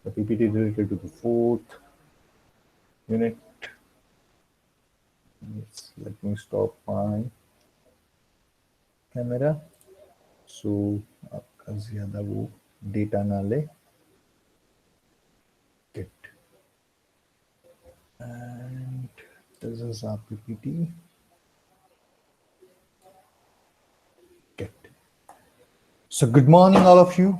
the PPT related to the 4th unit. Yes, let me stop my camera so आपका ज़्यादा वो data ना ले. Get. And this is our PPT. Get. So good morning, all of you.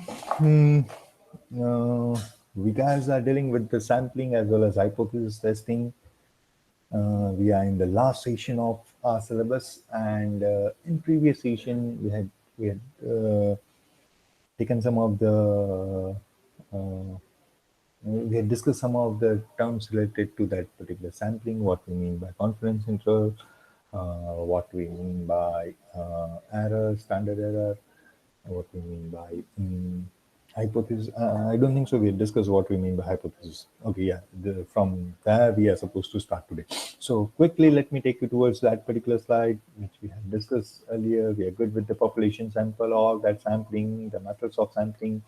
We guys are dealing with the sampling as well as hypothesis testing. We are in the last session of our syllabus, and in previous session we had taken some of the we had discussed some of the terms related to that particular sampling, what we mean by confidence interval, what we mean by error, standard error, what we mean by hypothesis. I don't think so. We had discussed what we mean by hypothesis. Okay, yeah. From there, we are supposed to start today. So quickly, let me take you towards that particular slide, which we had discussed earlier. We are good with the population sample, all that sampling, the methods of sampling,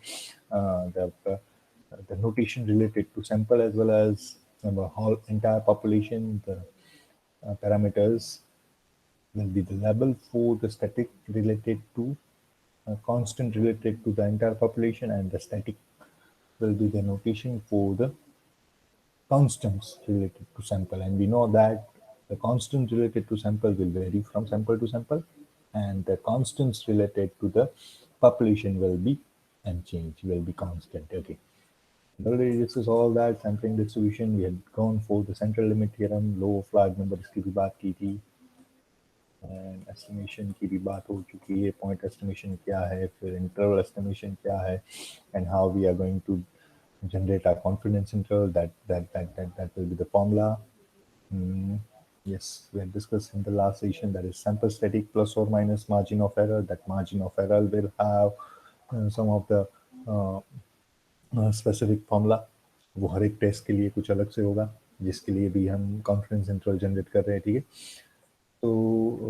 the notation related to sample as well as the whole entire population, the parameters will be the label for the static related to constant related to the entire population, and the static will be the notation for the constants related to sample. And we know that the constants related to sample will vary from sample to sample, and the constants related to the population will be unchanged, will be constant. Okay. Already discussed all that sampling distribution. We had gone for the central limit theorem, low flag number इसकी भी बात की थी, and estimation की भी बात हो चुकी है, point estimation क्या है, फिर interval estimation क्या है, and how we are going to generate our confidence interval. That will be the formula. Yes, we had discussed in the last session, that is sample static plus or minus margin of error. That margin of error will have some of the specific formula, वो हर एक test के लिए कुछ अलग से होगा, जिसके लिए भी हम कॉन्फिडेंस इंटरवल जनरेट कर रहे हैं. ठीक है, so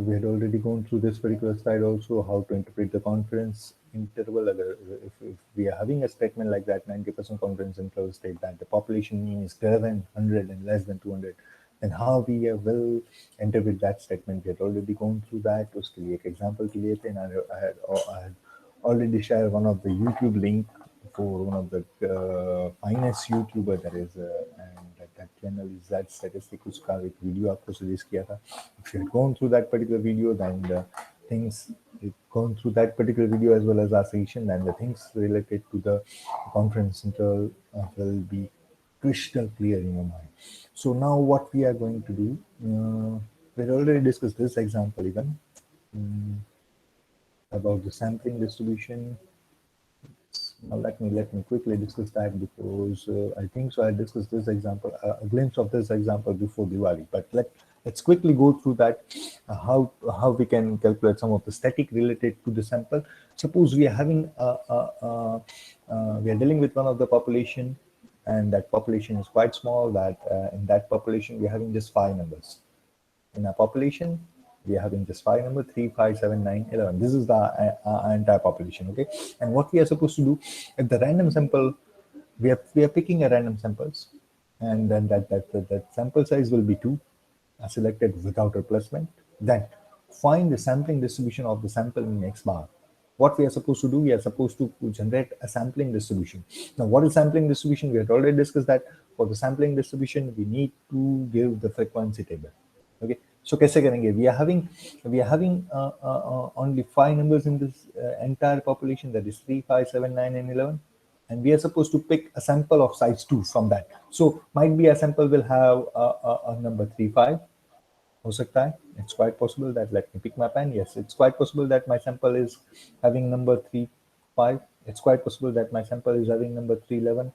we had already gone through this particular slide also, how to interpret the confidence interval. If we are having a statement like that, 90% confidence interval state that the population mean is greater than 100 and less than 200, then how we will interpret that statement. We had already gone through that. उसके लिए एक example के लिए थे, and I had already shared one of the YouTube link for one of the finest YouTuber that is, and that channel is that statistic. उसका एक video आपको suggest किया था. If you had gone through that particular video, then the things gone through that particular video as well as our session, then the things related to the conference interval will be crystal clear in your mind. So now what we are going to do, we already discussed this example even about the sampling distribution. Now let me quickly discuss that, because I think so I discussed this example, a glimpse of this example before Diwali. But let's quickly go through that, how we can calculate some of the static related to the sample. Suppose we are having we are dealing with one of the population, and that population is quite small. That in that population we are having just 5 numbers. In our population, we are having just 5 numbers, 3, 5, 7, 9, 11. This is the entire population. Okay, and what we are supposed to do, if the random sample, we are picking a random samples, and then that sample size will be 2, selected without replacement. Then find the sampling distribution of the sample in X bar. What we are supposed to do, we are supposed to generate a sampling distribution. Now, what is sampling distribution? We had already discussed that for the sampling distribution, we need to give the frequency table. Okay, so कैसे करेंगे? We are having only 5 numbers in this entire population, that is 3, 5, 7, 9, and 11, and we are supposed to pick a sample of size 2 from that. So might be a sample will have a number 3, 5. हो सकता है, it's quite possible that, let me pick my pen. Yes, it's quite possible that my sample is having number 3, 5. It's quite possible that my sample is having number 3, 11.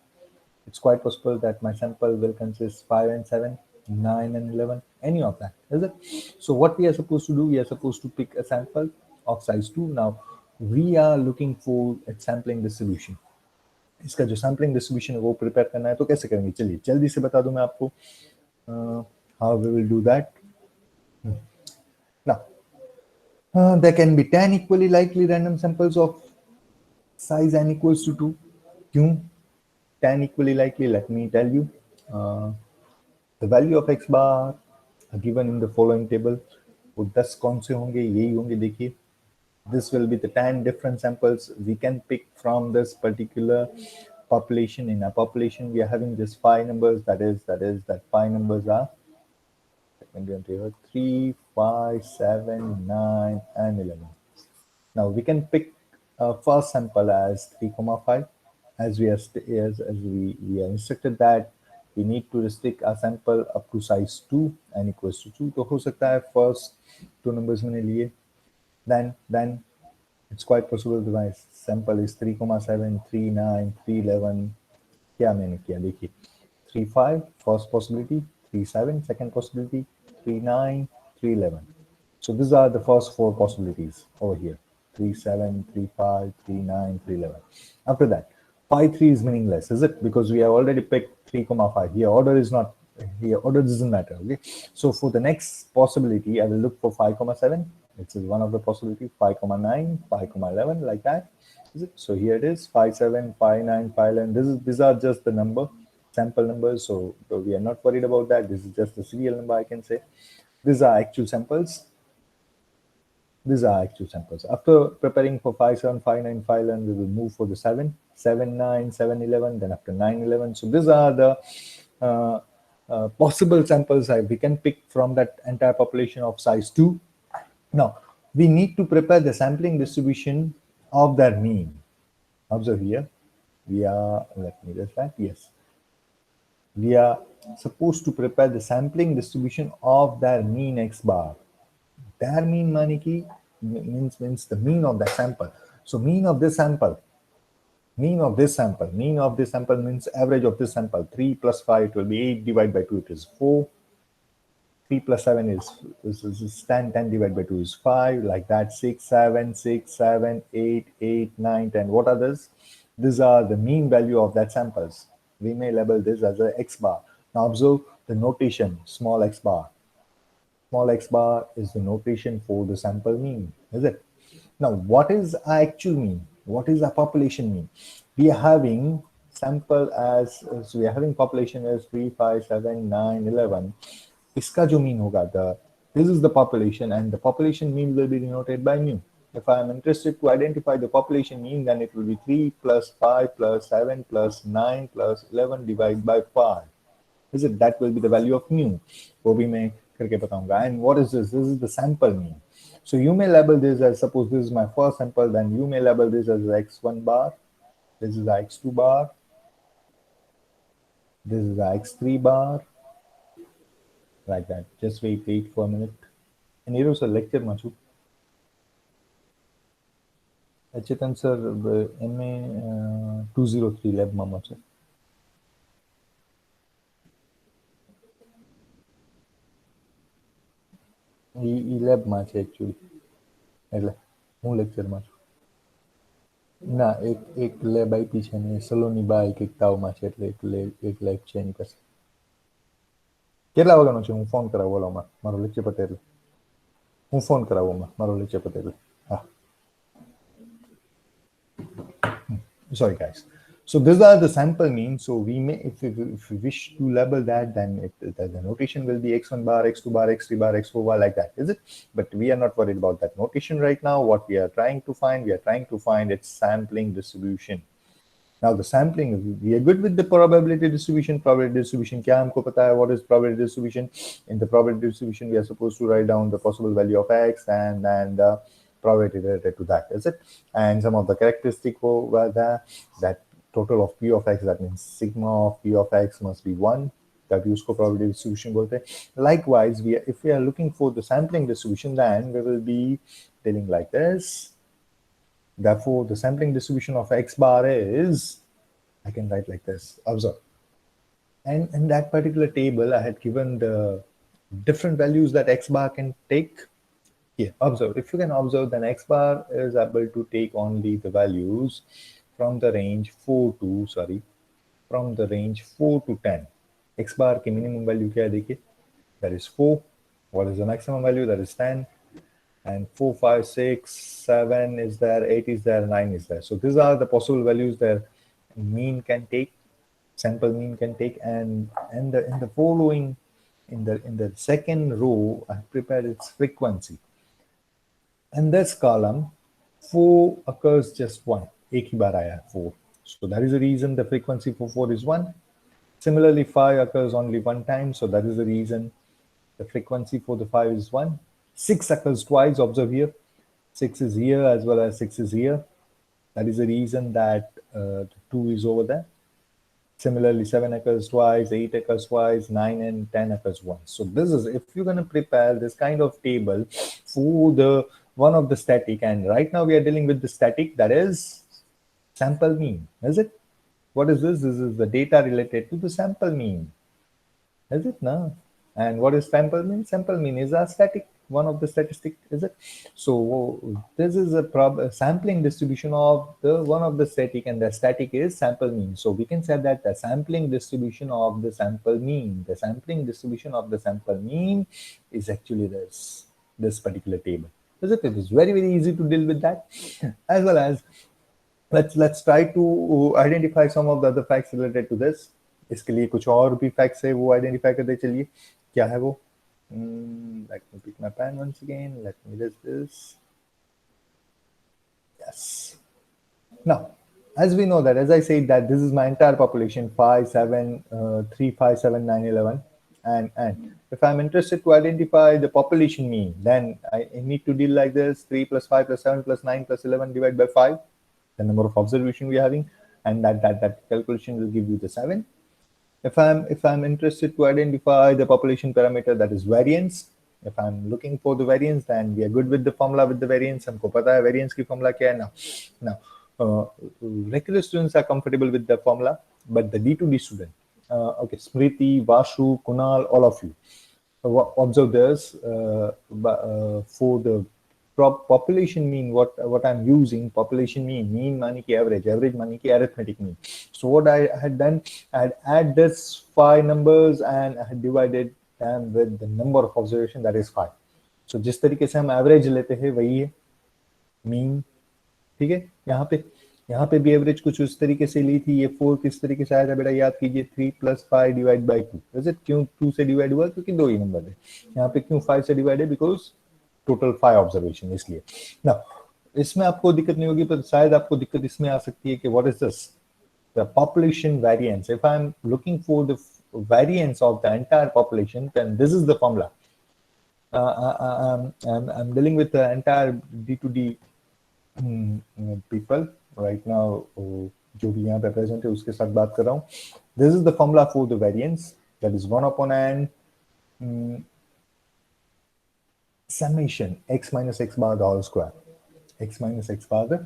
It's quite possible that my sample will consist 5 and 7, 9 and 11, any of that, is it? So what we are supposed to do, we are supposed to pick a sample of size 2. Now we are looking for a sampling distribution. इसका जो sampling distribution है वो prepare करना है. तो कैसे करेंगे, चलिए जल्दी से बता दूं मैं आपको how we will do that. Now there can be 10 equally likely random samples of size n equals to 2. क्यों? 10 equally likely, let me tell you. The value of x bar are given in the following table. वो 10 कौन से होंगे, यही होंगे, देखिए. This will be the 10 different samples we can pick from this particular population. In a population, we are having just 5 numbers. That 5 numbers are 3, 5, 7, 9, and 11. Now we can pick first sample as 3,5. As we are instructed that we need to restrict our sample up to size 2 and equals to 2. तो हो सकता है first 2 numbers मैंने लिए. Then it's quite possible that my sample is 3,7, 3, 9, 3, 11. क्या मैंने किया देखिए. 3, 5 first possibility, 3, 7 second possibility, 3, 9, 3, 11. So these are the first 4 possibilities over here. 3, 7, 3, 5, 3, 9, 3, 11. After that, 5, 3 is meaningless, is it? Because we have already picked 3,5. Here order is not, here order doesn't matter, okay? So for the next possibility, I will look for 5,7. This is one of the possibilities, 5,9, 5,11, like that. Is it? So here it is, 5, 7, 5, 9, 5, 11. These are just the number, sample numbers. So we are not worried about that. This is just the serial number, I can say. These are actual samples. These are actual samples. After preparing for 5, 7, 5, 9, 5, 11, we will move for the 7, 7, 9, 7, 11, then after 9, 11. So these are the possible samples we can pick from that entire population of size 2. Now, we need to prepare the sampling distribution of their mean. Observe here, we are, let me just write, yes. We are supposed to prepare the sampling distribution of their mean x bar. Their mean maniki means the mean of the sample. So mean of this sample means average of this sample. 3 plus 5, it will be 8 divided by 2, it is 4. 3 plus 7 is 10, 10 divided by 2 is 5, like that. 6, 7, 6, 7, 8, 8, 9, 10. What are these? These are the mean value of that samples. We may label this as a x bar. Now observe the notation, small x bar. Small x bar is the notation for the sample mean, is it? Now, what is our actual mean? What is our population mean? We are having sample as, so we are having population as 3, 5, 7, 9, 11. Iska jo mean hoga, this is the population, and the population mean will be denoted by mu. If I am interested to identify the population mean, then it will be 3 plus 5 plus 7 plus 9 plus 11 divided by 5. Is it? That will be the value of mu. वो भी मैं करके बताऊंगा. And what is this? This is the sample mean. So you may label this as, suppose this is my first sample, then you may label this as x1 bar. This is x2 bar. This is x3 bar. Like that. Just wait for a minute. And here is a lecture machu. Chetan sir, MA 203 lab mama sir. E લેબમાં છે actually, એટલે હું લેક્ચરમાં છું. ના, એક lab આપી છે ને સલોની બાઈક એક તાવમાં છે, એટલે એક લેબ છે એની પાસે. કેટલા વાગ્યાનો છે? હું ફોન કરાવું ઓલામાં, મારો લેક્ચર પતે એટલે. હું ફોન કરાવું મારો લેક્ચર પતે એટલે. હા, sorry guys. So these are the sample means. So we may, if we wish to label that, then the notation will be x1 bar, x2 bar, x3 bar, x4 bar, like that, is it? But we are not worried about that notation right now. What we are trying to find its sampling distribution. Now the sampling, we are good with the probability distribution. Probability distribution, kya humko pata hai? What is probability distribution? In the probability distribution, we are supposed to write down the possible value of x and the probability related to that, is it? And some of the characteristic were there, that total of p of x, that means sigma of p of x must be 1. That usko probability distribution bolte. Likewise, if we are looking for the sampling distribution, then we will be telling like this. Therefore, the sampling distribution of x bar is, I can write like this, observe. And in that particular table, I had given the different values that x bar can take. Here, observe. If you can observe, then x bar is able to take only the values from the range 4 to 10. X bar ki minimum value kya hai, dekhiye? That is 4. What is the maximum value? That is 10. And 4, 5, 6, 7 is there, 8 is there, 9 is there. So these are the possible values that mean can take. sample mean can take, and in the following, in the second row, I've prepared its frequency. In this column, 4 occurs just one. एक ही बार आया 4. So that is the reason the frequency for 4 is 1. Similarly, 5 occurs only one time, so that is the reason the frequency for the 5 is 1. 6 occurs twice, observe here. 6 is here as well as 6 is here. That is the reason that 2 is over there. Similarly, 7 occurs twice, 8 occurs twice, 9 and 10 occurs once. So this is, if you're going to prepare this kind of table for the one of the static, and right now we are dealing with the static, that is sample mean, is it? What is this? This is the data related to the sample mean. Is it? No. And what is sample mean? Sample mean is a static, one of the statistic, is it? So this is a sampling distribution of the one of the static, and the static is sample mean. So we can say that the sampling distribution of the sample mean, the sampling distribution of the sample mean is actually this particular table. Is it? It is very, very easy to deal with that. As well as let's try to identify some of the other facts related to this. इसके लिए कुछ और भी facts है वो identify करते चलिए. क्या है वो? Let me pick my pen once again. Let me list this. Yes. Now, as we know that, as I said, that this is my entire population, 5, 7, 3, 5, 7, 9, 11. And if I'm interested to identify the population mean, then I need to deal like this: 3 plus 5 plus 7 plus 9 plus 11 divided by 5, the number of observation we are having, and that calculation will give you the 7. If I'm interested to identify the population parameter, that is variance, if I'm looking for the variance, then we are good with the formula with the variance. हमको पता है variance की formula क्या है. Now, regular students are comfortable with the formula, but the D2D student, okay, Smriti, Vashu, Kunal, all of you, observe this. For the population mean, what I'm using, population mean मानी की average मानी की arithmetic mean. So what I had done, I had add this 5 numbers and I had divided them with the number of observation, that is 5. So जिस तरीके से हम average लेते हैं वही है mean. ठीक है, यहाँ पे भी एवरेज कुछ उस तरीके से ली थी. ये 4 किस तरीके से आया था बेटा, याद कीजिए. 3 + 5 डिवाइड बाई 2. Is it? क्यों 2 से डिवाइड हुआ? क्योंकि 2 ही नंबर है. यहाँ पे क्यों 5 से डिवाइड है? बिकॉज टोटल 5 ऑब्जर्वेशन, इसलिए. ना इसमें आपको दिक्कत नहीं होगी, पर शायद आपको दिक्कत इसमें आ सकती है कि what is this, the population variance. If I am looking for the variance of the entire population, then this is the formula. I'm dealing with the entire D2D people right now, जो भी यहाँ पे present है उसके साथ बात कर रहा हूँ. This is the formula for the variance, that is 1 upon n summation x minus x bar the whole square, x minus x bar the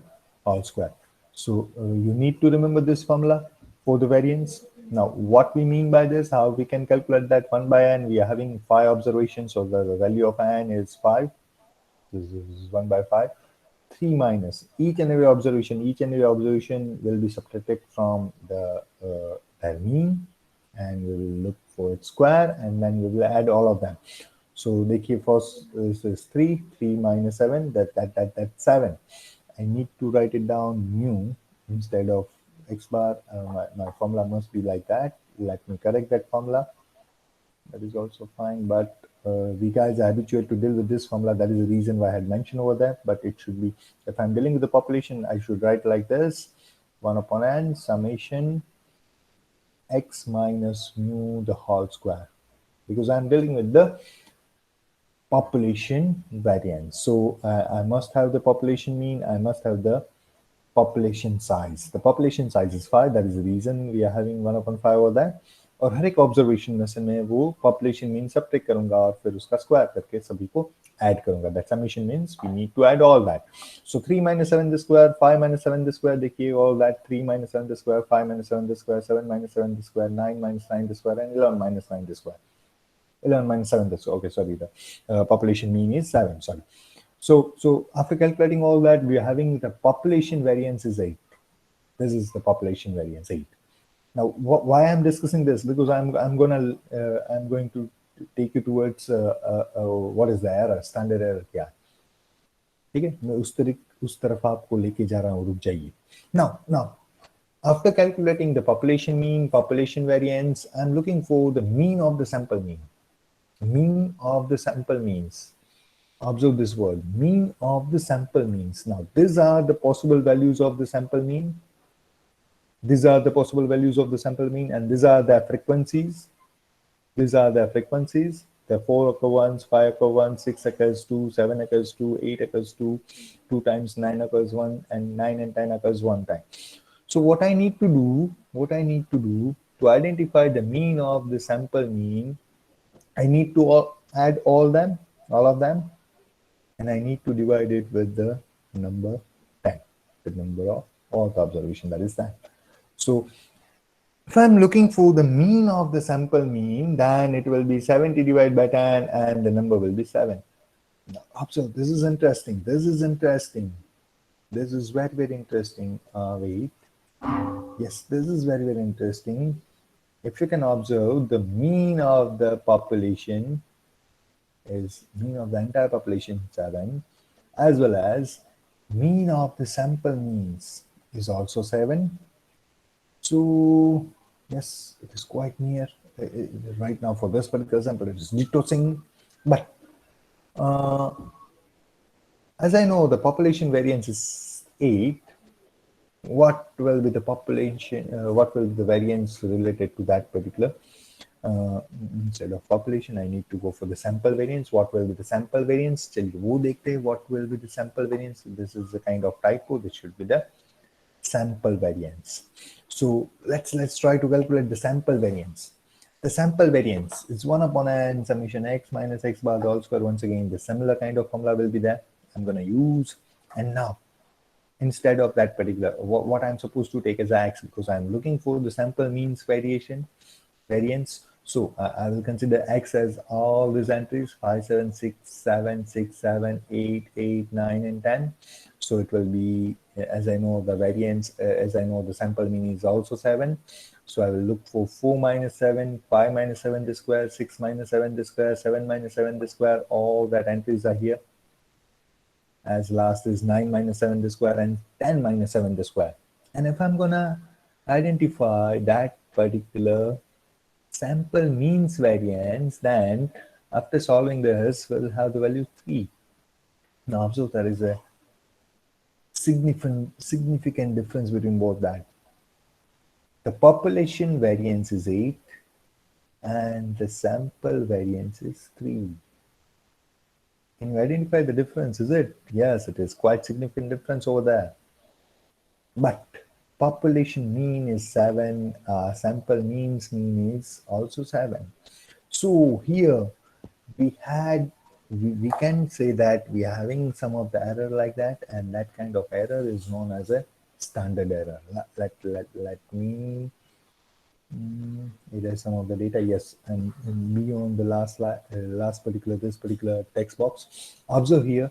whole square. So you need to remember this formula for the variance. Now what we mean by this, how we can calculate that 1 by n, we are having 5 observations, so the value of n is 5. This is 1 by 5. 3 minus each and every observation will be subtracted from their mean, and we will look for its square, and then we will add all of them. So देखिए, first this is 3 minus 7, that's 7. I need to write it down mu instead of x bar. My formula must be like that. Let me correct that formula. That is also fine, but we guys are habituated to deal with this formula. That is the reason why I had mentioned over there. But it should be, if I'm dealing with the population, I should write like this: 1 upon n summation x minus mu the whole square, because I'm dealing with the population variance. So I must have the population mean, I must have the population size. The population size is 5. That is the reason we are having 1 upon 5 over there. और हर एक observation में से मैं वो population mean subtract करूंगा और फिर उसका स्क्वायर करके सभी को ऐड करूंगा. That summation means we need to add all that. So 3 minus 7 the square, 5 minus 7 the square, देखिए all that. 3 minus 7 the square, 5 minus 7 the square, 7 minus 7 the square, 9 minus 9 the square, and 11 minus 9 the square. 11 minus 7 the square. Okay, sorry, the population mean is 7. Sorry. So after calculating all that, we are having the population variance is 8. This is the population variance, 8. Now, why I'm discussing this? Because I'm going to take you towards what is the error, standard error क्या है. ठीक है, मैं उस तरफ आपको लेके जा रहा हूँ. रुक जाइए. Now After calculating the population mean, population variance, I'm looking for the mean of the sample mean. Mean of the sample means. Observe this word, mean of the sample means. Now, these are the possible values of the sample mean. These are the possible values of the sample mean, and these are the frequencies. These are the frequencies. The 4 occurs 5 occurs 6 occurs 2, 7 occurs 2, 8 occurs 2, 2 times 9 occurs 1, and 9 and 10 occurs 1 time. So what I need to do to identify the mean of the sample mean, I need to add all of them, and I need to divide it with the number 10, the number of all the observation, that is 10. So if I'm looking for the mean of the sample mean, then it will be 70 divided by 10 and the number will be 7. Now, observe, this is interesting. This is interesting. This is very, very interesting. Wait. Yes, this is very, very interesting. If you can observe, the mean of the population is mean of the entire population 7, as well as mean of the sample means is also 7. So yes, it is quite near right now for this particular sample. It is detoxing, but as I know the population variance is 8, what will be the population, what will be the variance related to that particular, instead of population I need to go for the sample variance. What will be the sample variance? चलिए वो देखते हैं what will be the sample variance. This is the kind of typo. This should be the sample variance. So let's try to calculate the sample variance. The sample variance is 1 upon n summation x minus x bar all square. Once again, the similar kind of formula will be there. I'm going to use, and now instead of that particular, what I'm supposed to take as x, because I'm looking for the sample means variance. So I will consider x as all these entries 5, 7, 6, 7, 6, 7, 8, 8, 9, and 10. So it will be, as I know the variance, as I know the sample mean is also 7. So I will look for 4 minus 7, 5 minus 7 the square, 6 minus 7 the square, 7 minus 7 the square. All that entries are here. As last is 9 minus 7 the square and 10 minus 7 the square. And if I'm gonna identify that particular sample means variance, then after solving this, we'll have the value 3. Now observe there is a significant difference between both that. The population variance is 8 and the sample variance is 3. Can you identify the difference? Is it? Yes, it is quite significant difference over there. But population mean is 7, sample mean is also 7. So here we can say that we are having some of the error like that, and that kind of error is known as a standard error. Let me erase some of the data. Yes, and me on the last particular this particular text box. Observe here,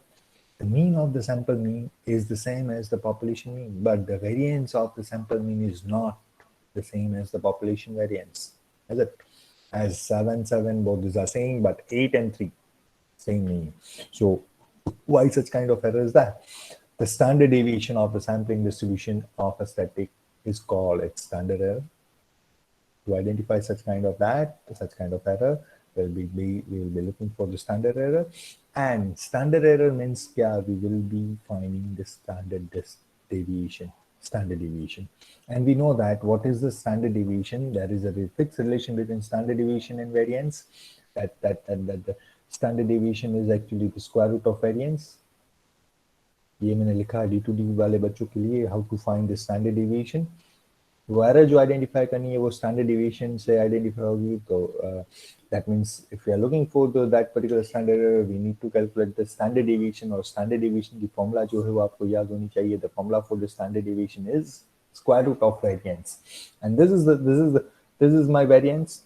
the mean of the sample mean is the same as the population mean, but the variance of the sample mean is not the same as the population variance. Is it? As 7, 7, both these are same, but 8 and 3, same meaning. So why such kind of error is that? The standard deviation of the sampling distribution of a static is called its standard error. To identify such kind of error, we will be looking for the standard error. And standard error means, yeah, we will be finding the standard deviation. And we know that what is the standard deviation? There is a fixed relation between standard deviation and variance. That the standard deviation is actually the square root of variance. ये मैंने लिखा D2D वाले बच्चों के लिए, how to find the standard deviation. वो error जो identify करनी है वो स्टैंडर्ड डिविएशन से आइडेंटिफाई होगी. तो that means if you are looking for that particular standard error, we need to calculate the standard deviation. और स्टैंडर्ड डिविएशन की फॉर्मूला जो है वो आपको याद होनी चाहिए. The formula for the standard deviation is square root of variance, and this is my variance.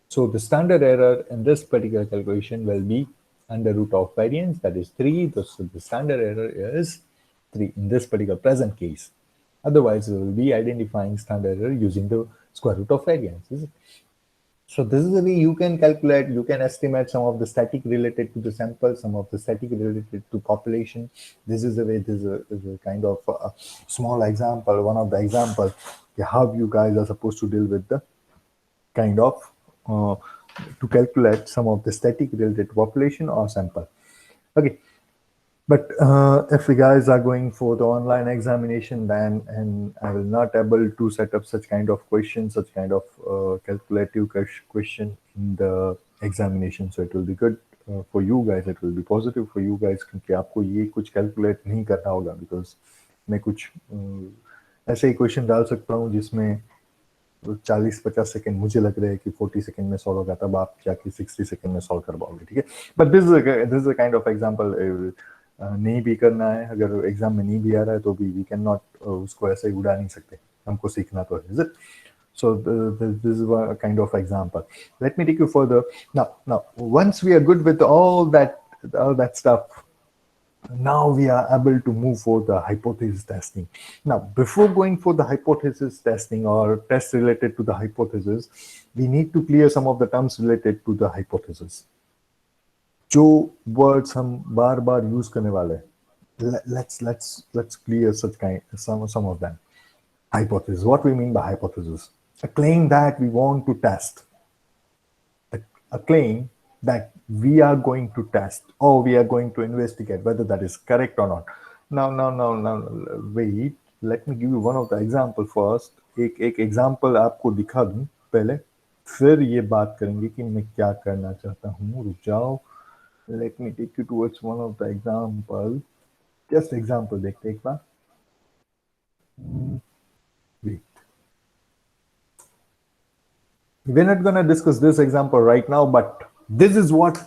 So the standard error in this particular calculation will be under root of variance, that is 3. So the standard error is 3 in this particular present case. Otherwise, we will be identifying standard error using the square root of variance. So this is the way you can calculate, you can estimate some of the static related to the sample, some of the static related to population. This is the way, this is a kind of a small example, one of the examples how you guys are supposed to deal with the kind of to calculate some of the static related population or sample. Okay, but if you guys are going for the online examination, then and I will not able to set up such kind of question, such kind of calculative question in the examination. So it will be good for you guys. It will be positive for you guys क्योंकि आपको ये कुछ calculate नहीं करना होगा, because मैं कुछ ऐसे ही क्वेश्चन डाल सकता हूँ जिसमें 40-50 सेकंड मुझे लग रहा है कि 40 सेकंड में सॉल्व होगा, तब आप जाके 60 सेकंड में सॉल्व कर पाओगे, ठीक है. But this is a kind of example. नहीं भी करना है, अगर एग्जाम में नहीं भी आ रहा है तो भी वी कैन नॉट उसको ऐसे ही उड़ा नहीं सकते, हमको सीखना तो है. Is it? So this is a kind of example. Let me take you further. Now, once we are good with all that stuff, now we are able to move for the hypothesis testing. Now, before going for the hypothesis testing or tests related to the hypothesis, we need to clear some of the terms related to the hypothesis. जो words हम बार बार use करने वाले हैं, let's clear such kind some of them. Hypothesis. What we mean by hypothesis? A claim that we want to test. A claim that we are going to test or we are going to investigate whether that is correct or not. Now, wait. Let me give you one of the example first. एक example आपको दिखा दूं पहले, फिर ये बात करेंगे कि मैं क्या करना चाहता हूँ. रुक जाओ. Let me take you towards one of the example. Just example देखते एक बार. Wait. We're not going to discuss this example right now, but this is what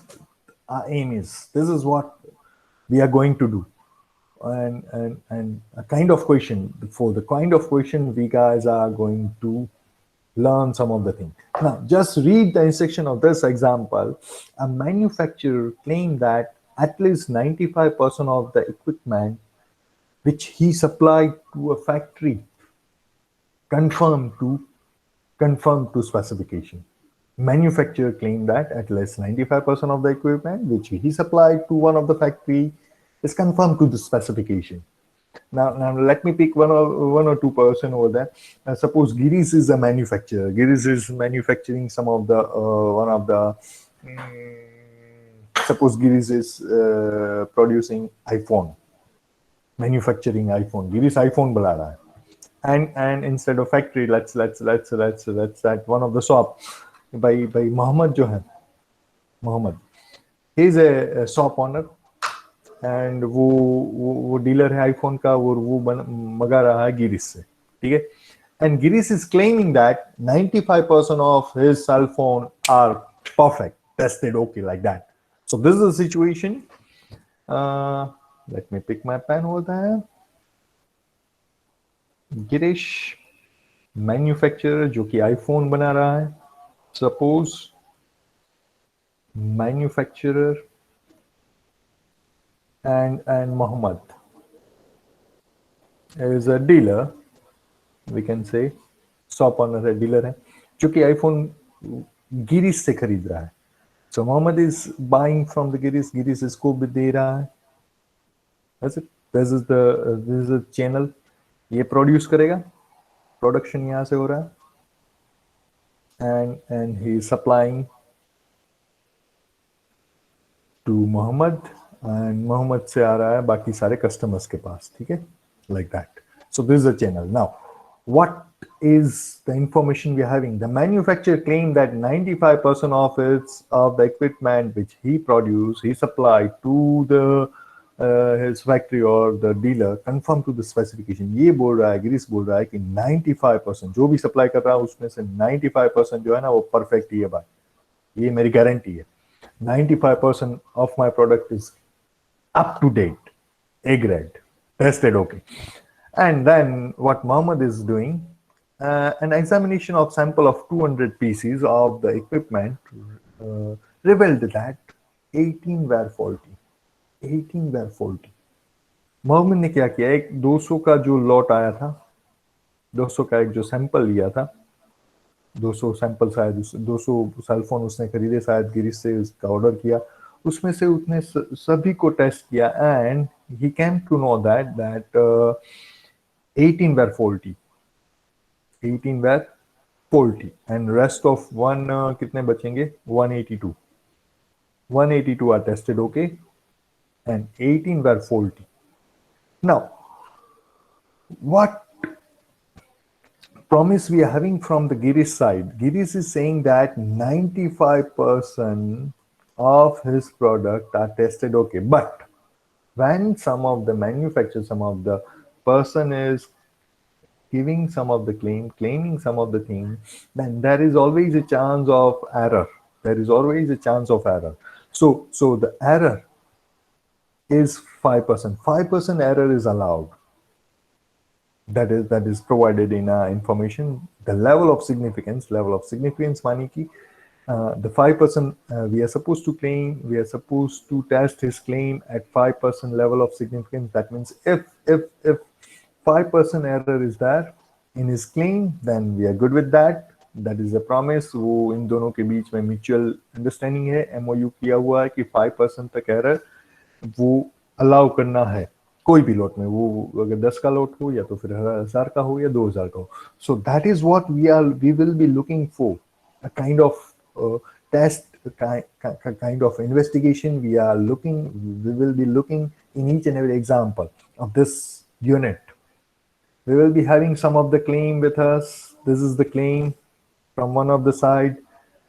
our aim is. This is what we are going to do. And a kind of question, for the kind of question we guys are going to learn some of the things. Now, just read the instruction of this example. A manufacturer claimed that at least 95% of the equipment which he supplied to a factory conform to specification. Manufacturer claimed that at least 95% of the equipment which he supplied to one of the factory is conformed to the specification. Now let me pick one or two person over there. Suppose Girish is a manufacturer. Girish is manufacturing some of the one of the. Suppose Girish is producing iPhone, manufacturing iPhone. Girish iPhone बना रहा है. And instead of factory, let's that one of the shop by Muhammad जो है, Muhammad, he is a shop owner and वो dealer है iPhone का, वो मंगा रहा है गिरीश से, ठीक है. And Girish is claiming that 95% of his cell phone are perfect, tested okay, like that. So this is the situation. Let me pick my pen over there. Girish manufacturer जो कि आईफोन बना रहा है. Suppose manufacturer and Mohammad is a dealer, we can say shop owner है, dealer है, जो कि iPhone Girish से खरीद रहा है. So Mohammad is buying from the Girish, Girish इसको भी दे रहा है. This is the channel. ये प्रोड्यूस करेगा, प्रोडक्शन यहाँ से हो रहा है, and he supplying to Mohammad, and Mohammad से आ रहा है बाकी सारे कस्टमर्स के पास, ठीक है, like that. So this is a channel. Now what is the information we are having? The manufacturer claimed that 95% of the equipment which he produced, he supplied to the his factory or the dealer conform to the specification. ये बोल रहा है, गिरीश बोल रहा है कि 95% जो भी सप्लाई कर रहा है उसमें से 95% जो है ना वो परफेक्ट ही है भाई, ये मेरी गारंटी है. 95% of my product is up to date, A grade, tested okay. And then what Mohammed is doing, an examination of sample of 200 pieces of the equipment revealed that 18 were faulty. 18 were faulty. Mohammad ने क्या किया, एक 200 का जो lot आया था, 200 का एक जो सैंपल लिया था, 200 सैंपल शायद 200 सेलफोन उसने खरीदे शायद गिरीश से, उसका ऑर्डर किया, उसमें से उसने सभी को टेस्ट किया, and he came to know that 18 were faulty. 18 were faulty and rest of कितने बचेंगे 182. 182 are tested okay and 18 were faulty. Now what promise we are having from the Girish side? Girish is saying that 95% of his product are tested okay, but when some of the manufacturers, some of the person is giving some of the claiming some of the thing, then there is always a chance of error. There is always a chance of error. So the error is 5%. 5% error is allowed. That is provided in information. The level of significance मानी कि the 5% we are supposed to claim, we are supposed to test his claim at 5% level of significance. That means if 5% error is there in his claim, then we are good with that. That is a promise. वो इन दोनों के बीच में mutual understanding है, MOU किया हुआ है कि 5% तक error वो allow करना है कोई भी लॉट में, वो अगर 10 का लॉट हो या तो फिर 1000 का हो या 2000 का हो. So that is what we will be looking for, a kind of test, kind of investigation. We will be looking in each and every example of this unit. We will be having some of the claim with us. This is the claim from one of the side,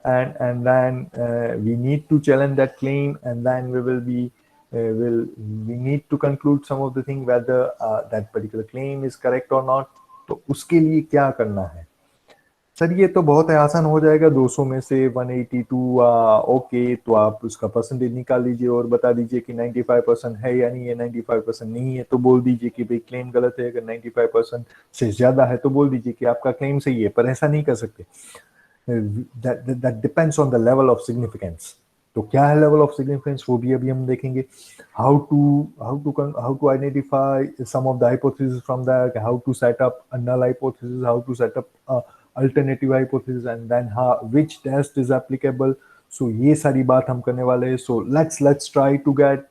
and then we need to challenge that claim, and then we need to conclude some of the thing whether that particular claim is correct or not. तो उसके लिए क्या करना है? Sir ये तो बहुत आसान हो जाएगा, 200 में से 182 ओके, तो आप उसका परसेंटेज निकाल लीजिए और बता दीजिए कि 95% है या नहीं है. 95% नहीं है तो बोल दीजिए कि भाई क्लेम गलत है. अगर 95% से ज्यादा है तो बोल दीजिए कि आपका क्लेम सही है. पर ऐसा नहीं कर सकते. that depends on the level of significance. तो क्या है level of significance, वो भी अभी हम देखेंगे. How to identify some of the hypotheses from that, how to set up a null hypothesis, how to set up a alternative hypothesis, and then which test is applicable. So ये सारी बात हम करने वाले हैं. So let's try to get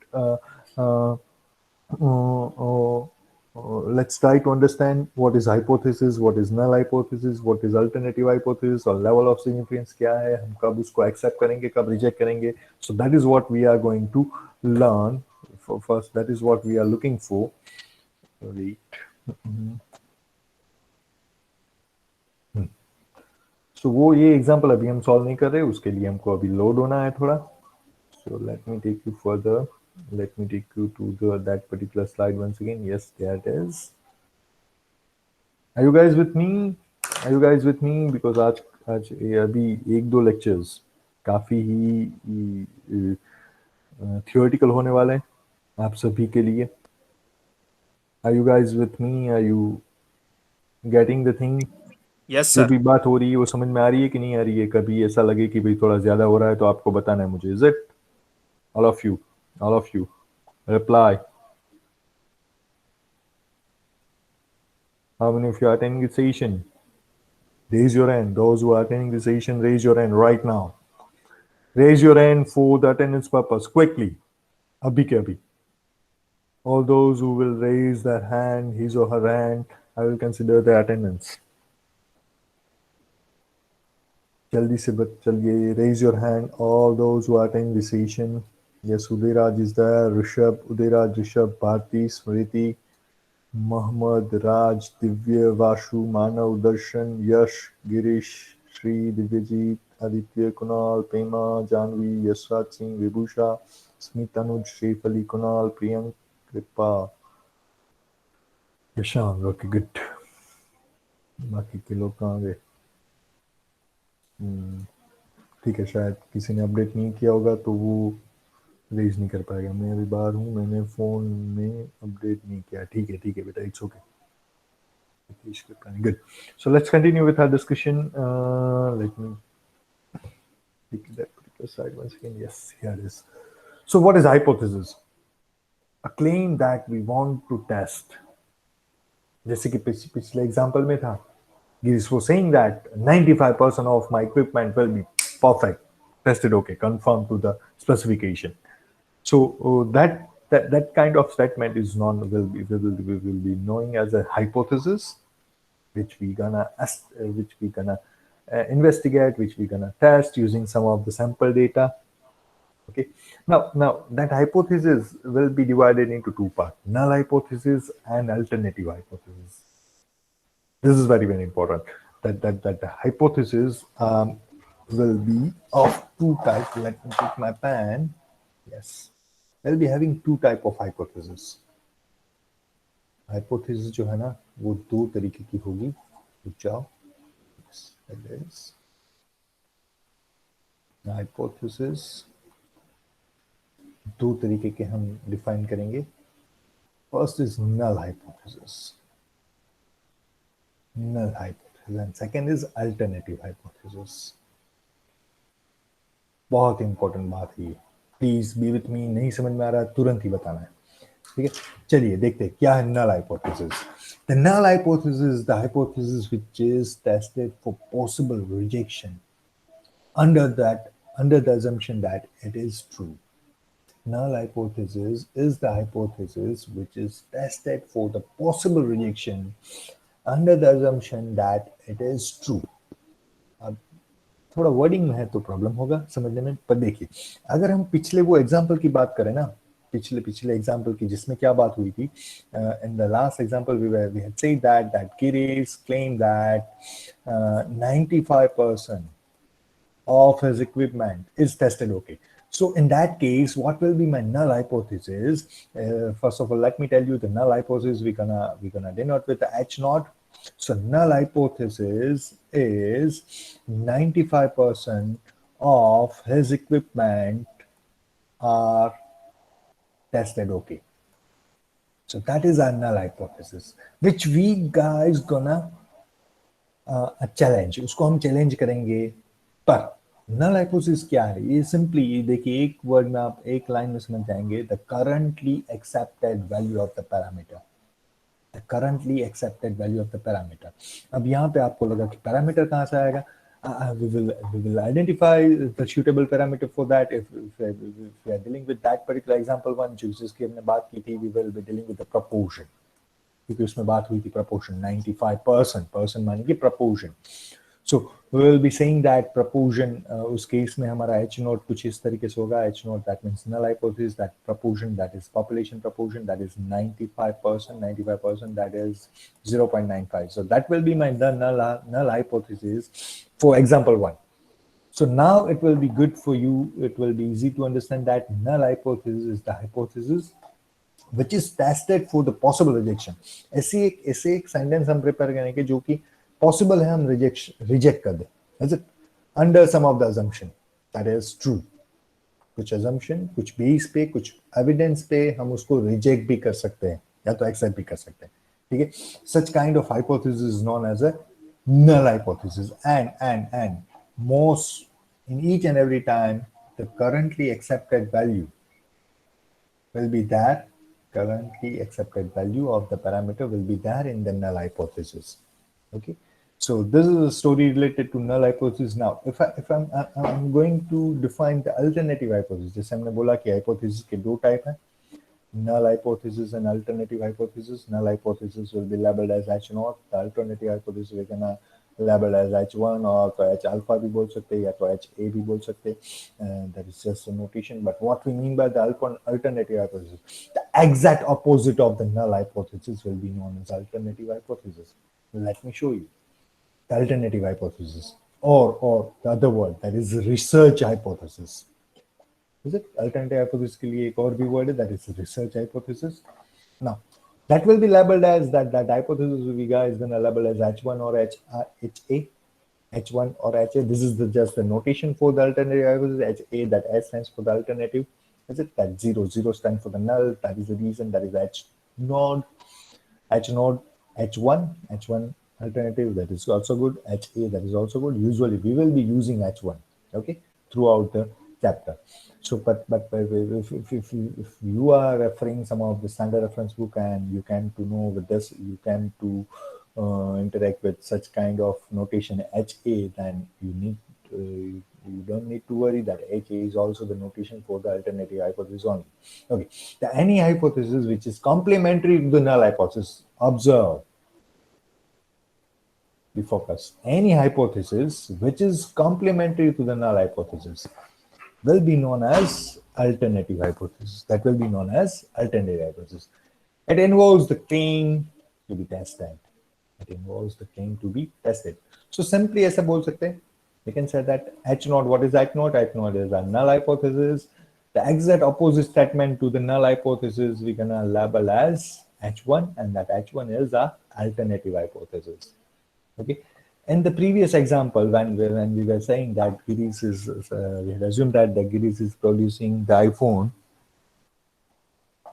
let's try to understand what is hypothesis, what is null hypothesis, what is alternative hypothesis, और level of significance क्या है, हम कब उसको accept करेंगे, कब reject करेंगे. So that is what we are going to learn. First, that is what we are looking for. Wait. So वो ये example अभी हम solve नहीं कर रहे, उसके लिए हमको अभी load होना है थोड़ा. So let me take you further. Let me take you to that particular slide once again. Yes, there it is. Are you guys with me? Are you guys with me? Because आज अभी 1-2 lectures काफी ही theoretical होने वाले हैं आप सभी के लिए. Are you guys with me? Are you getting the thing? Yes जो sir. भी बात हो रही है वो समझ में आ रही है कि नहीं आ रही है? कभी ऐसा लगे कि भाई थोड़ा ज्यादा हो रहा है तो आपको बताना है मुझे. Is it? All of you reply. How many of you are attending the session? Raise your hand. Those who are attending the session, raise your hand right now. Raise your hand for the attendance purpose quickly. Abhi ke abhi. All those who will raise their hand, his or her hand, I will consider the attendance. Jaldi se chaliye, raise your hand. All those who are attending the session. Yes, Udayraj is there. Rishabh, Bharti, Smriti, Mohammad, Raj, Divya, Vashu, Manav, Darshan, Yash, Girish, Shri, Divyajit, Aditya, Kunal, Pema, Janvi, Yasraj Singh, Vibhusha, Smith, Anuj, Shrif Ali, Kunal, Priyank, Kripa, Yashan. Okay, good. बाकी के लोग कहाँ गए? ठीक है, शायद किसी ने अपडेट नहीं किया होगा तो वो रेज नहीं कर पाएगा. मैं अभी बाहर हूँ, मैंने फोन में अपडेट नहीं किया. ठीक है बेटा, it's okay. Good. So let's continue with our discussion. Let me take that particular slide once again. Yes, here it is. So what is hypothesis? A claim that we want to test. जैसे कि पिछले example में था, Girish was saying that 95% of my equipment will be perfect, tested okay, conform to the specification. So that kind of statement is we will be knowing as a hypothesis. which we gonna investigate, which we gonna test using some of the sample data. Okay. Now that hypothesis will be divided into two parts: null hypothesis and alternative hypothesis. This is very important. That the hypothesis will be of two types. Let me take my pen. Yes, we'll be having two type of hypothesis. Hypothesis जो है ना वो दो तरीके की होगी. रुक जाओ. Yes, it is. Hypothesis दो तरीके के हम डिफाइन करेंगे. First is null hypothesis. Null hypothesis and second is alternative hypothesis. बहुत इंपॉर्टेंट बात है ये. Please be with me. नहीं समझ में आ रहा तुरंत ही बताना है. ठीक है, चलिए देखते हैं क्या है null hypothesis. The null hypothesis is the hypothesis which is tested for possible rejection under the assumption that it is true. Null hypothesis is the hypothesis which is tested for the possible rejection under the assumption that it is true. अब थोड़ा wording में है तो problem होगा समझने में, पर देखिए अगर हम पिछले वो एग्जांपल की बात करें ना, पिछले एग्जांपल की जिसमें क्या बात हुई थी, in the last example we had said that Girish claimed that 95% of his equipment is tested okay. So in that case, what will be my null hypothesis? First of all, let me tell you the null hypothesis we're gonna denote with the H naught. So null hypothesis is 95% of his equipment are tested okay. So that is our null hypothesis, which we guys gonna challenge. उसको हम challenge करेंगे. पर null hypothesis क्या है? ये simply देखिए एक word में आप एक लाइन में समझ जाएंगे. The currently accepted value of the parameter. The currently accepted value of the parameter. अब यहाँ पे आपको लगा कि पैरामीटर कहाँ से आएगा? We will identify the suitable parameter for that. If we are dealing with that particular example one, जिसकी हमने बात की थी, we will be dealing with the proportion. क्योंकि उसमें बात हुई थी proportion 95%. Person माने कि proportion. So we will be saying that proportion उस केस में हमारा H naught कुछ इस तरीके से होगा. H naught that means null hypothesis, that proportion that is population proportion, that is 95%. 95% that is 0.95. So that will be my null hypothesis for example one. So now it will be good for you. It will be easy to understand that null hypothesis is the hypothesis which is tested for the possible rejection. ऐसे एक sentence हम prepare करेंगे जो कि possible है हम reject कर दें. Is it under some of the assumption that is true? कुछ assumption, कुछ बेस पे, कुछ एविडेंस पे हम उसको रिजेक्ट भी कर सकते हैं या तो एक्सेप्ट भी कर सकते हैं. ठीक है, such kind of hypothesis is known as a null hypothesis. And most in each and every time the currently accepted value will be there. Currently accepted value of the parameter will be there in the null hypothesis. Okay, so this is a story related to null hypothesis. Now if I'm going to define the alternative hypothesis, जैसे हमने बोला कि hypothesis के दो type हैं, null hypothesis and alternative hypothesis. Null hypothesis will be labeled as H naught. The alternative hypothesis we're gonna label as H1 और तो H alpha भी बोल सकते हैं या तो HA भी बोल सकते हैं. That is just a notation. But what we mean by the alternative hypothesis, the exact opposite of the null hypothesis will be known as alternative hypothesis. Let me show you the alternative hypothesis, or the other word, that is research hypothesis. Is it alternative hypothesis के लिए एक और भी word है, that is research hypothesis. Now that will be labeled as that hypothesis we guys gonna label as H1 or HA. H1 or HA. This is just the notation for the alternative hypothesis. HA, that H stands for the alternative. Is it that 0 stands for the null? That is the reason. That is H node, H1 alternative. That is also good. HA, that is also good. Usually we will be using H1. Okay, throughout the chapter. So, but if you are referring some of the standard reference book and you can to know with this, you can to interact with such kind of notation HA, then you don't need to worry that HA is also the notation for the alternative hypothesis only. Okay, any hypothesis which is complementary to the null hypothesis, observe we focus. Any hypothesis which is complementary to the null hypothesis will be known as alternative hypothesis. That will be known as alternative hypothesis. It involves the claim to be tested. It involves the claim to be tested. So simply ऐसा बोल सकते हैं, we can say that H naught, what is H naught? H naught is a null hypothesis. The exact opposite statement to the null hypothesis we gonna label as H1, and that H1 is a alternative hypothesis. Okay. In the previous example, when we were saying that Girish is, we had assumed that the Girish is producing the iPhone,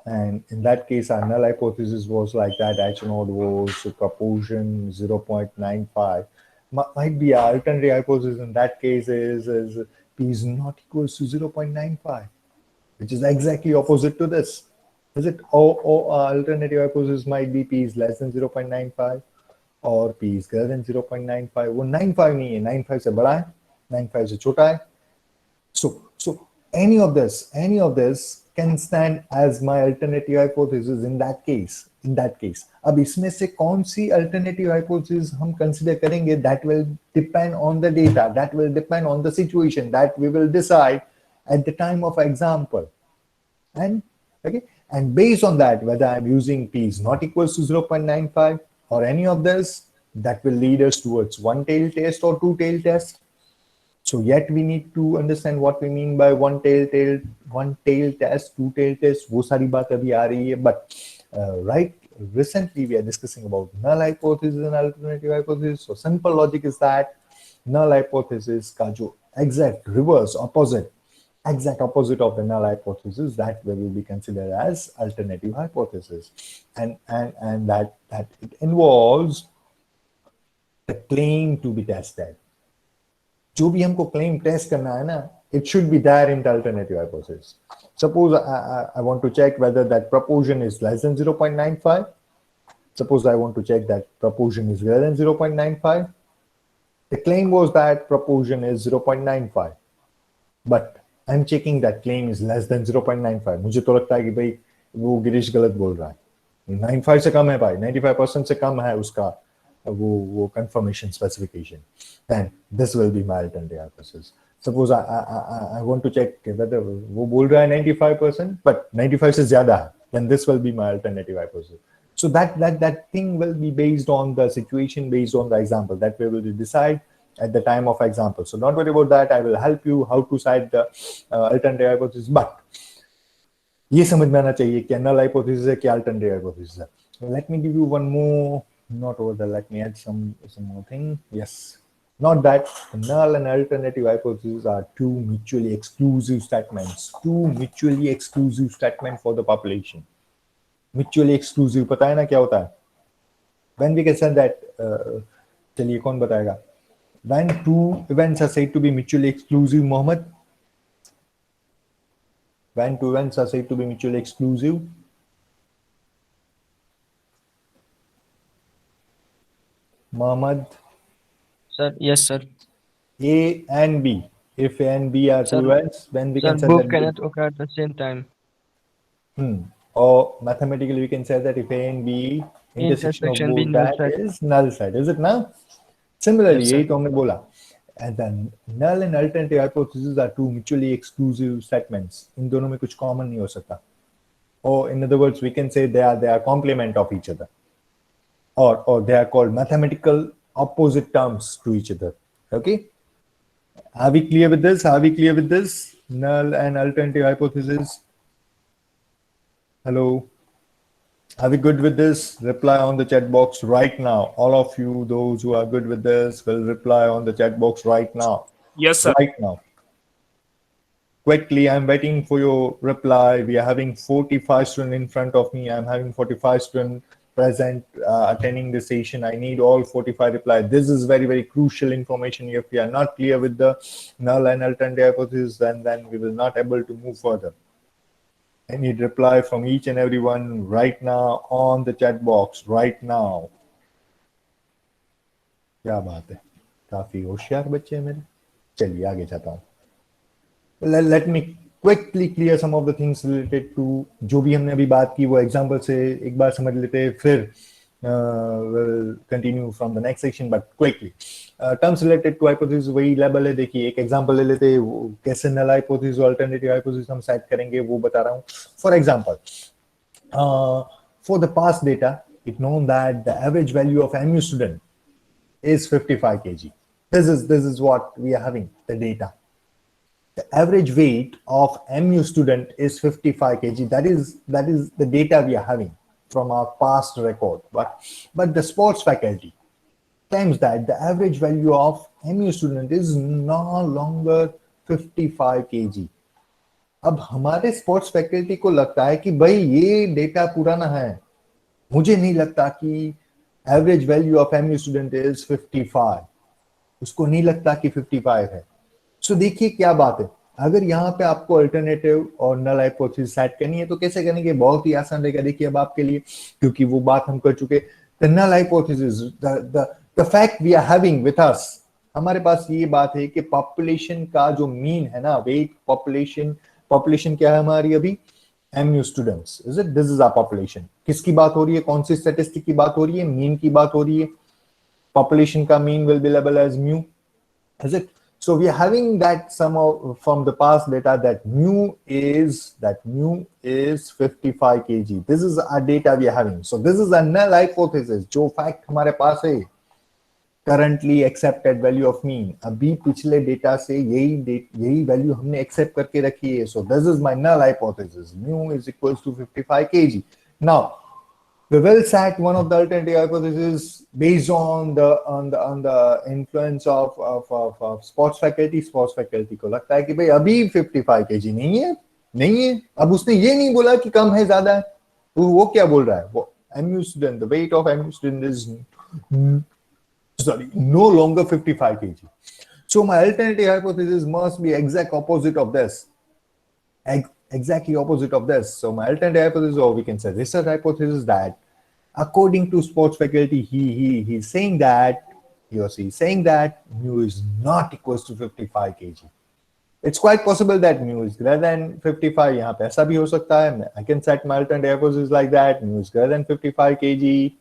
and in that case, our null hypothesis was like that H naught was proportion 0.95. Might be our alternative hypothesis in that case is P is not equals to 0.95, which is exactly opposite to this. Is it? Or our alternative hypothesis might be P is less than 0.95 और P is greater than 0.95. वो 95 नहीं है, 95 से बड़ा है, 95 से छोटा है. So any of this can stand as my alternative hypothesis in that case. अब इसमें से कौन सी alternative hypothesis हम consider करेंगे, that will depend on the data, that will depend on the situation, that we will decide at the time of example. And okay, and based on that, whether I'm using P is not equals to 0.95 or any of this, that will lead us towards one-tailed test or two-tailed test. So yet we need to understand what we mean by one-tailed test, two-tailed test. वो सारी बात अभी आ रही है. But right, recently we are discussing about null hypothesis and alternative hypothesis. So simple logic is that null hypothesis का जो exact reverse opposite of the null hypothesis, that will be considered as alternative hypothesis, and that it involves the claim to be tested. जो भी हमको claim test करना है ना, it should be there in the alternative hypothesis. Suppose I want to check whether that proportion is less than 0.95. Suppose I want to check that proportion is greater than 0.95. The claim was that proportion is 0.95, but I'm checking that claim is less than 0.95. मुझे तो लगता है कि भाई वो गिरीश गलत बोल रहा है. 95 से कम है भाई, 95% से कम है उसका वो confirmation specification. Then this will be my alternative hypothesis. Suppose I want to check whether वो बोल रहा है 95%, but 95 से ज़्यादा है, then this will be my alternative hypothesis. So that thing will be based on the situation, based on the example, that we will decide at the time of example. So don't worry about that. I will help you how to cite the alternative hypothesis. But ये समझ में आना चाहिए कि null hypothesis है, क्या alternative hypothesis है. Let me give you one more, not over there. Let me add some more thing. Yes, not that null and alternative hypothesis are two mutually exclusive statements. Two mutually exclusive statements for the population. Mutually exclusive, पता है ना क्या होता है? When we can say that, चलिए कौन बताएगा? When two events are said to be mutually exclusive, Mohammed? When two events are said to be mutually exclusive? Mohammed? Sir, yes, sir. A and B. If A and B are Sir, two events, then we can say both that. cannot occur at the same time. Or mathematically, we can say that if A and B intersection of be both null that set. is null set. Is it now? Similarly, Yes, sir. यही तो हमने बोला. And then null and alternative hypotheses are two mutually exclusive statements. इन दोनों में कुछ common नहीं हो सकता. Or in other words, we can say they are complement of each other. Or they are called mathematical opposite terms to each other. Okay? Are we clear with this? Null and alternative hypothesis. Hello. Are we good with this? Reply on the chat box right now. All of you, those who are good with this, will reply on the chat box right now. Yes, sir. Right now. Quickly, I'm waiting for your reply. We are having 45 students in front of me. I'm having 45 students present attending the session. I need all 45 replies. This is very, very crucial information. If we are not clear with the null and alternative hypothesis, then we will not able to move further. I need reply from each and everyone right now on the chat box right now. क्या बात है, काफी होशियार बच्चे हैं मेरे. चलिए आगे जाता हूँ. Let me quickly clear some of the things related to जो भी हमने अभी बात की वो एग्जाम्पल से एक बार समझ लेते हैं. फिर we'll continue from the next section, but quickly. Terms related to hypothesis वही लेवल है. देखिए एक एग्जांपल ले लेते हैं, कैसे null hypothesis और alternative hypothesis हम सेट करेंगे वो बता रहा हूँ. For example, for the past data, it known that the average value of MU student is 55 kg. This is what we are having, the data. The average weight of MU student is 55 kg. That is the data we are having from our past record. But the sports faculty claims that the average value of MU student is no longer 55 kg. अब हमारे sports faculty को लगता है कि भाई ये data पुराना है, मुझे नहीं लगता कि average value of MU student is 55, उसको नहीं लगता कि 55 है. सो देखिए क्या बात है, अगर यहाँ पे आपको अल्टरनेटिव और नल हाइपोथेसिस सेट करनी है तो कैसे करेंगे, बहुत ही आसान रहेगा. देखिए अब आपके लिए, क्योंकि वो बात हम कर चुके, the null hypothesis, the fact we are having with us, हमारे पास ये बात है कि पॉपुलेशन का जो मीन है ना, वेट पॉपुलेशन क्या है हमारी अभी, MU students. Is it? This is our population. किसकी बात हो रही है, कौन सी स्टैटिस्टिक की बात हो रही है, मीन की बात हो रही है. पॉपुलेशन का mean will be label as mu. Is it? So we are having that from the past data that mu is 55 kg. This is our data we are having. So this is a null hypothesis. जो fact हमारे पास है, currently accepted value of mean. अभी पिछले data से यही value हमने accept करके रखी है. So this is my null hypothesis. Mu is equals to 55 kg. Now we will set one of the alternative hypotheses based on the influence of sports faculty. Sports faculty को लगता है कि भाई अभी 55 kg नहीं है. अब उसने ये नहीं बोला कि कम है ज्यादा है, तो वो क्या बोल रहा है, वो MU student, the weight of MU student is no longer 55 kg. So my alternative hypothesis must be exact opposite of this. Exactly opposite of this. So my alternative hypothesis, or we can say research hypothesis, that according to sports faculty, he's saying that he or she is saying that mu is not equals to 55 kg. It's quite possible that mu is greater than 55. यहाँ पे ऐसा भी हो सकता है. I can set my alternative hypothesis like that. Mu is greater than 55 kg,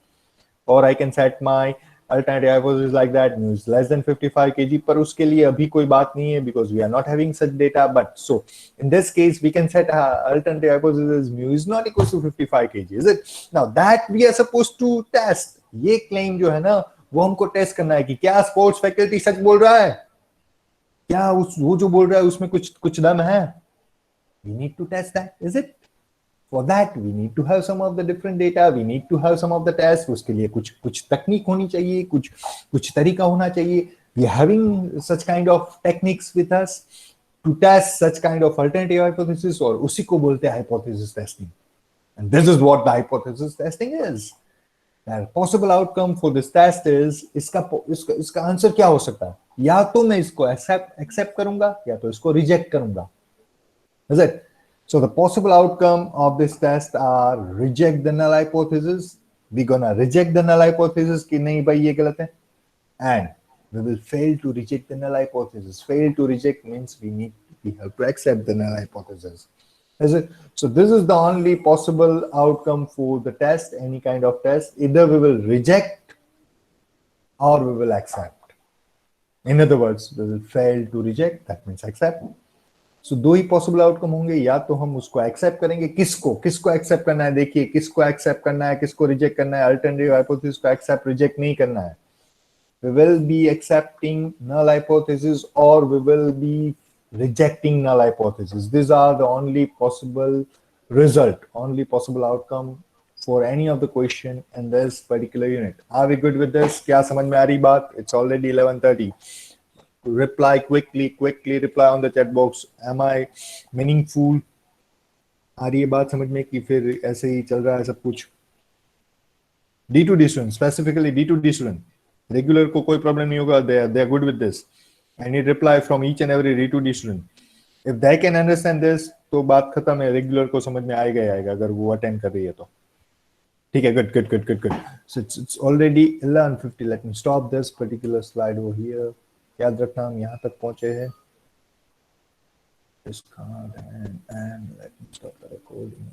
or I can set my alternative hypothesis like that, mu is less than 55 kg. पर उसके लिए अभी कोई बात नहीं है, because we are not having such data. But so in this case we can set alternative hypothesis mu is not equal to 55 kg. Is it? Now that we are supposed to test. ये claim जो है ना, वो हमको test करना है कि क्या स्पोर्ट्स फैकल्टी सच बोल रहा है, क्या वो जो बोल रहा है उसमें कुछ दम है. We need to test that. Is it? For that we need to have some of the different data, we need to have some of the tests. उसके लिए कुछ तकनीक होनी चाहिए, कुछ तरीका होना चाहिए. We are having such kind of techniques with us to test such kind of alternative hypothesis, और उसी को बोलते हैं hypothesis testing. And this is what the hypothesis testing is. The possible outcome for this test is, इसका answer क्या हो सकता है, या तो मैं इसको accept करूंगा या तो इसको reject करूंगा. Is it? So the possible outcome of this test are reject the null hypothesis. We're gonna reject the null hypothesis कि नहीं भाई ये गलत है, and we will fail to reject the null hypothesis. Fail to reject means we have to accept the null hypothesis. Is it? So this is the only possible outcome for the test, any kind of test. Either we will reject or we will accept. In other words, we will fail to reject, that means accept. So दो ही possible outcome होंगे, या तो हम उसको accept करेंगे. किसको accept करना है, देखिए किसको एक्सेप्ट करना है, किसको रिजेक्ट करना है. अल्टरनेटिव हाइपोथेसिस को एक्सेप्ट रिजेक्ट नहीं करना है. We will be accepting null hypothesis or we will be rejecting null hypothesis. These are the only possible result, only possible outcome for any of the question in this particular unit. Are we good with this? क्या समझ में आ रही बात? It's already 11:30. Reply quickly reply on the chat box. Am I meaningful? आ रही है बात समझ में कि फिर ऐसे ही चल रहा है सब कुछ? D2D student, specifically D2D student, regular को कोई प्रॉब्लम नहीं होगा. They are good with this. I need reply from each and every D2D student. If they can understand this, तो बात खत्म है. रेगुलर को समझ में आएगा अगर वो अटेंड कर रही है तो. ठीक है, good. So it's already 11:50. Let me stop this particular slide over here. याद रखना हम यहाँ तक पहुंचे हैं. Discard and let me stop the recording.